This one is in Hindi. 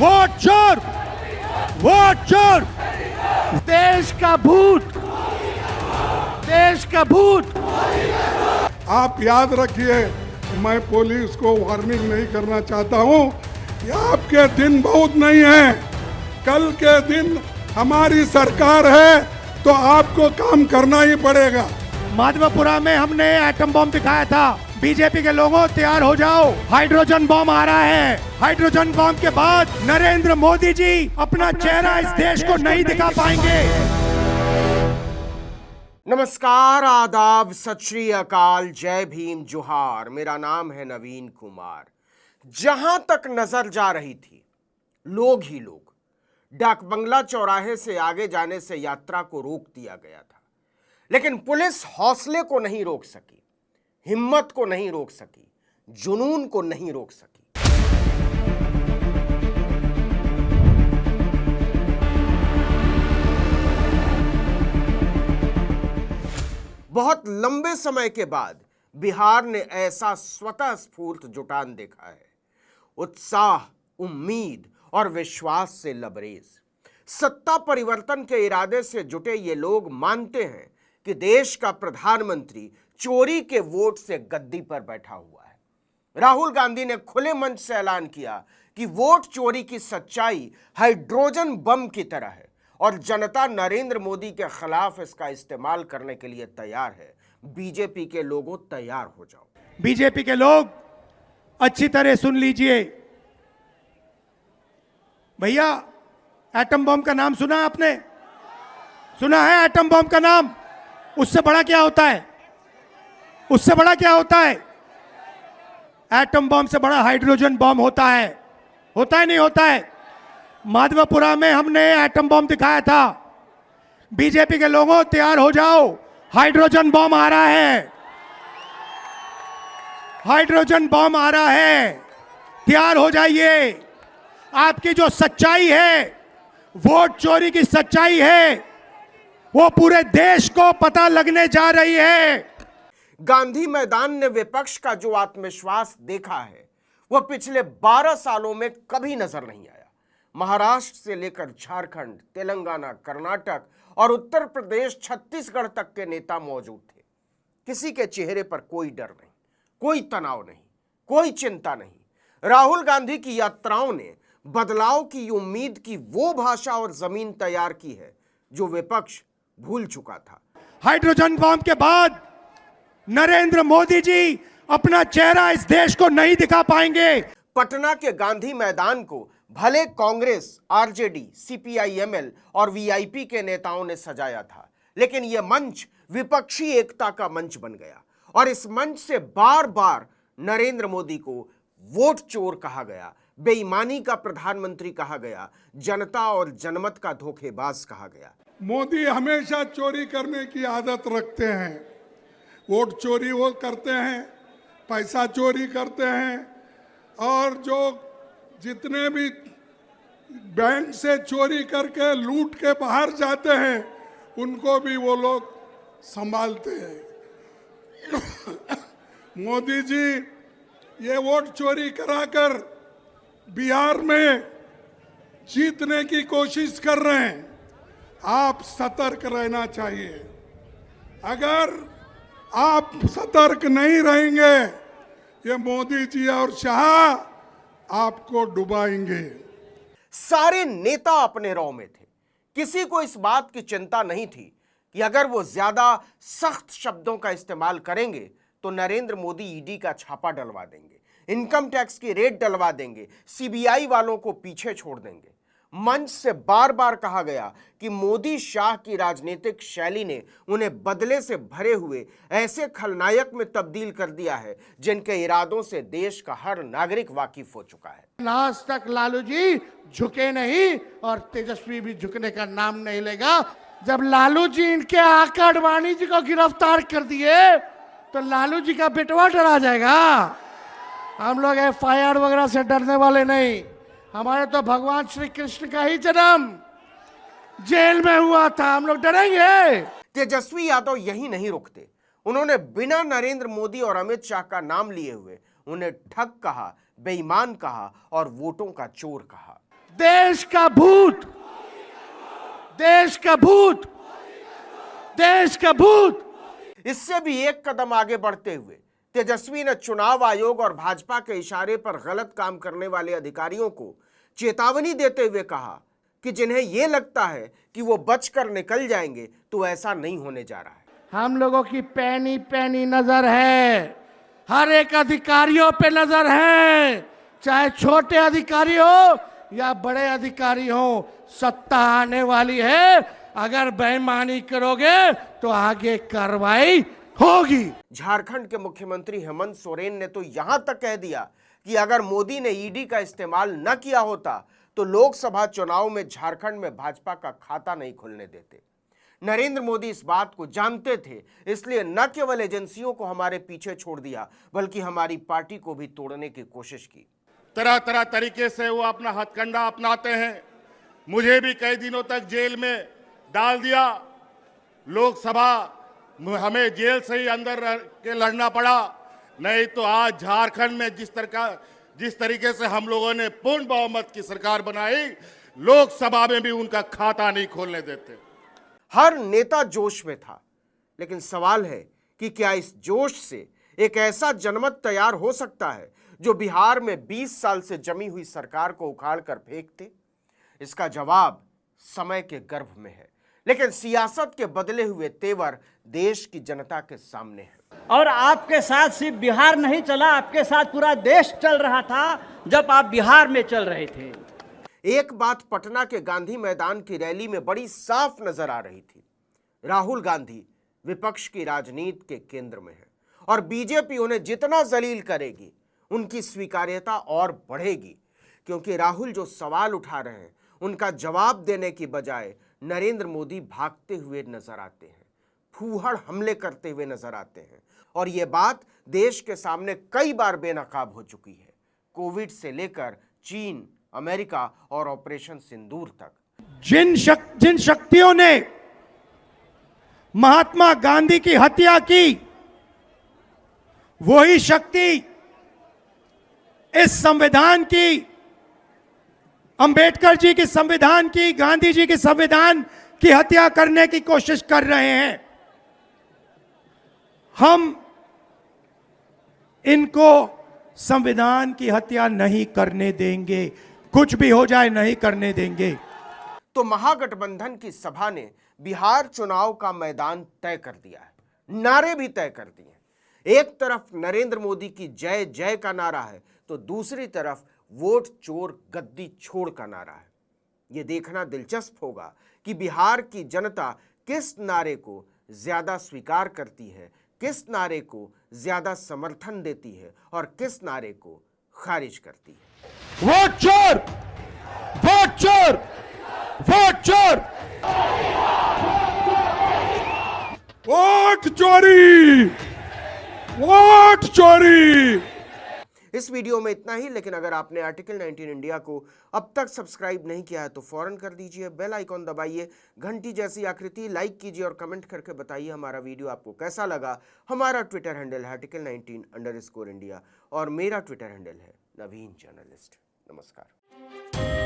वोट चोर, वोट चोर, देश का भूत, देश का भूत। आप याद रखिए, मैं पुलिस को वार्निंग नहीं करना चाहता हूं कि आपके दिन बहुत नहीं है, कल के दिन हमारी सरकार है तो आपको काम करना ही पड़ेगा। माधवपुरा में हमने एटम बम दिखाया था। बीजेपी के लोगों तैयार हो जाओ, हाइड्रोजन बम आ रहा है। हाइड्रोजन बम के बाद नरेंद्र मोदी जी अपना चेहरा इस देश को नहीं दिखा पाएंगे। नमस्कार, आदाब, सत श्री अकाल, जय भीम, जोहार। मेरा नाम है नवीन कुमार। जहां तक नजर जा रही थी, लोग ही लोग। डाक बंगला चौराहे से आगे जाने से यात्रा को रोक दिया गया था, लेकिन पुलिस हौसले को नहीं रोक सकी, हिम्मत को नहीं रोक सकी, जुनून को नहीं रोक सकी। बहुत लंबे समय के बाद बिहार ने ऐसा स्वतः स्फूर्त जुटान देखा है, उत्साह, उम्मीद और विश्वास से लबरेज। सत्ता परिवर्तन के इरादे से जुटे ये लोग मानते हैं कि देश का प्रधानमंत्री चोरी के वोट से गद्दी पर बैठा हुआ है। राहुल गांधी ने खुले मंच से ऐलान किया कि वोट चोरी की सच्चाई हाइड्रोजन बम की तरह है और जनता नरेंद्र मोदी के खिलाफ इसका इस्तेमाल करने के लिए तैयार है। बीजेपी के लोगों, तैयार हो जाओ। बीजेपी के लोग अच्छी तरह सुन लीजिए। भैया, एटम बम का नाम सुना है आपने? सुना है एटम बम का नाम? उससे बड़ा क्या होता है? उससे बड़ा क्या होता है? एटम बम से बड़ा हाइड्रोजन बम होता है। होता है नहीं होता है? माधवपुरा में हमने एटम बम दिखाया था। बीजेपी के लोगों तैयार हो जाओ, हाइड्रोजन बम आ रहा है। हाइड्रोजन बम आ रहा है, तैयार हो जाइए। आपकी जो सच्चाई है, वोट चोरी की सच्चाई है, वो पूरे देश को पता लगने जा रही है। गांधी मैदान ने विपक्ष का जो आत्मविश्वास देखा है, वह पिछले 12 सालों में कभी नजर नहीं आया। महाराष्ट्र से लेकर झारखंड, तेलंगाना, कर्नाटक और उत्तर प्रदेश, छत्तीसगढ़ तक के नेता मौजूद थे। किसी के चेहरे पर कोई डर नहीं, कोई तनाव नहीं, कोई चिंता नहीं। राहुल गांधी की यात्राओं ने बदलाव की उम्मीद की वो भाषा और जमीन तैयार की है जो विपक्ष भूल चुका था। हाइड्रोजन बम के बाद नरेंद्र मोदी जी अपना चेहरा इस देश को नहीं दिखा पाएंगे। पटना के गांधी मैदान को भले कांग्रेस, आरजेडी, सीपीआई-एमएल और वीआईपी के नेताओं ने सजाया था, लेकिन यह मंच विपक्षी एकता का मंच बन गया और इस मंच से बार बार नरेंद्र मोदी को वोट चोर कहा गया, बेईमानी का प्रधानमंत्री कहा गया, जनता और जनमत का धोखेबाज कहा गया। मोदी हमेशा चोरी करने की आदत रखते हैं। वोट चोरी वो करते हैं, पैसा चोरी करते हैं, और जो जितने भी बैंक से चोरी करके लूट के बाहर जाते हैं, उनको भी वो लोग संभालते हैं। मोदी जी ये वोट चोरी कराकर बिहार में जीतने की कोशिश कर रहे हैं। आप सतर्क रहना चाहिए। अगर आप सतर्क नहीं रहेंगे, ये मोदी जी और शाह आपको डुबाएंगे। सारे नेता अपने रौ में थे। किसी को इस बात की चिंता नहीं थी कि अगर वो ज्यादा सख्त शब्दों का इस्तेमाल करेंगे तो नरेंद्र मोदी ईडी का छापा डलवा देंगे, इनकम टैक्स की रेड डलवा देंगे, सीबीआई वालों को पीछे छोड़ देंगे। मंच से बार बार कहा गया कि मोदी शाह की राजनीतिक शैली ने उन्हें बदले से भरे हुए ऐसे खलनायक में तब्दील कर दिया है जिनके इरादों से देश का हर नागरिक वाकिफ हो चुका है। आज तक लालू जी झुके नहीं और तेजस्वी भी झुकने का नाम नहीं लेगा। जब लालू जी इनके आका अडवाणी जी को गिरफ्तार कर दिए तो लालू जी का बेटवा डरा जाएगा। हम लोग एफआईआर वगैरह से डरने वाले नहीं। हमारे तो भगवान श्री कृष्ण का ही जन्म जेल में हुआ था, हम लोग डरेंगे? तेजस्वी यादव यही नहीं रुकते। उन्होंने बिना नरेंद्र मोदी और अमित शाह का नाम लिए हुए उन्हें ठग कहा, बेईमान कहा और वोटों का चोर कहा। देश का भूत, देश का भूत, देश का भूत। इससे भी एक कदम आगे बढ़ते हुए तेजस्वी ने चुनाव आयोग और भाजपा के इशारे पर गलत काम करने वाले अधिकारियों को चेतावनी देते हुए कहा कि जिन्हें यह लगता है कि वो बचकर निकल जाएंगे तो ऐसा नहीं होने जा रहा है। हम लोगों की पैनी पैनी नजर है, हर एक अधिकारियों पे नजर है, चाहे छोटे अधिकारी हो या बड़े अधिकारी हो। सत्ता आने वाली है, अगर बेईमानी करोगे तो आगे कार्रवाई होगी। झारखंड के मुख्यमंत्री हेमंत सोरेन ने तो यहां तक कह दिया कि अगर मोदी ने ईडी का इस्तेमाल न किया होता तो लोकसभा चुनाव में झारखंड में भाजपा का खाता नहीं खुलने देते। नरेंद्र मोदी इस बात को जानते थे, इसलिए न केवल एजेंसियों को हमारे पीछे छोड़ दिया बल्कि हमारी पार्टी को भी तोड़ने की कोशिश की। तरह तरह तरीके से वो अपना हथकंडा अपनाते हैं। मुझे भी कई दिनों तक जेल में डाल दिया। लोकसभा हमें जेल से ही अंदर रह के लड़ना पड़ा, नहीं तो आज झारखंड में जिस तरीके से हम लोगों ने पूर्ण बहुमत की सरकार बनाई, लोकसभा में भी उनका खाता नहीं खोलने देते। हर नेता जोश में था, लेकिन सवाल है कि क्या इस जोश से एक ऐसा जनमत तैयार हो सकता है जो बिहार में 20 साल से जमी हुई सरकार को उखाड़ कर फेंक दे? इसका जवाब समय के गर्भ में है, लेकिन सियासत के बदले हुए तेवर देश की जनता के सामने है। और आपके साथ सिर्फ बिहार नहीं चला, आपके साथ पूरा देश चल रहा था जब आप बिहार में चल रहे थे। एक बात पटना के गांधी मैदान की रैली में बड़ी साफ नजर आ रही थी। राहुल गांधी विपक्ष की राजनीति के केंद्र में है और बीजेपी उन्हें जितना जलील करेगी उनकी स्वीकार्यता और बढ़ेगी, क्योंकि राहुल जो सवाल उठा रहे हैं उनका जवाब देने की बजाय नरेंद्र मोदी भागते हुए नजर आते हैं, फूहड़ हमले करते हुए नजर आते हैं। और ये बात देश के सामने कई बार बेनकाब हो चुकी है, कोविड से लेकर चीन, अमेरिका और ऑपरेशन सिंदूर तक। जिन शक्तियों ने महात्मा गांधी की हत्या की, वही शक्ति इस संविधान की, अंबेडकर जी की संविधान की, गांधी जी की संविधान की हत्या करने की कोशिश कर रहे हैं। हम इनको संविधान की हत्या नहीं करने देंगे, कुछ भी हो जाए नहीं करने देंगे। तो महागठबंधन की सभा ने बिहार चुनाव का मैदान तय कर दिया है, नारे भी तय कर दिए। एक तरफ नरेंद्र मोदी की जय जय का नारा है तो दूसरी तरफ वोट चोर गद्दी छोड़ का नारा है। यह देखना दिलचस्प होगा कि बिहार की जनता किस नारे को ज्यादा स्वीकार करती है, किस नारे को ज्यादा समर्थन देती है और किस नारे को खारिज करती है। वोट चोर, वोट चोर, वोट चोर, वोट चोरी, वोट चोरी। इस वीडियो में इतना ही, लेकिन अगर आपने आर्टिकल 19 इंडिया को अब तक सब्सक्राइब नहीं किया है तो फौरन कर दीजिए, बेल आइकॉन दबाइए, घंटी जैसी आकृति लाइक कीजिए और कमेंट करके बताइए हमारा वीडियो आपको कैसा लगा। हमारा ट्विटर हैंडल है आर्टिकल 19_इंडिया और मेरा ट्विटर हैंडल है नवीन जर्नलिस्ट। नमस्कार।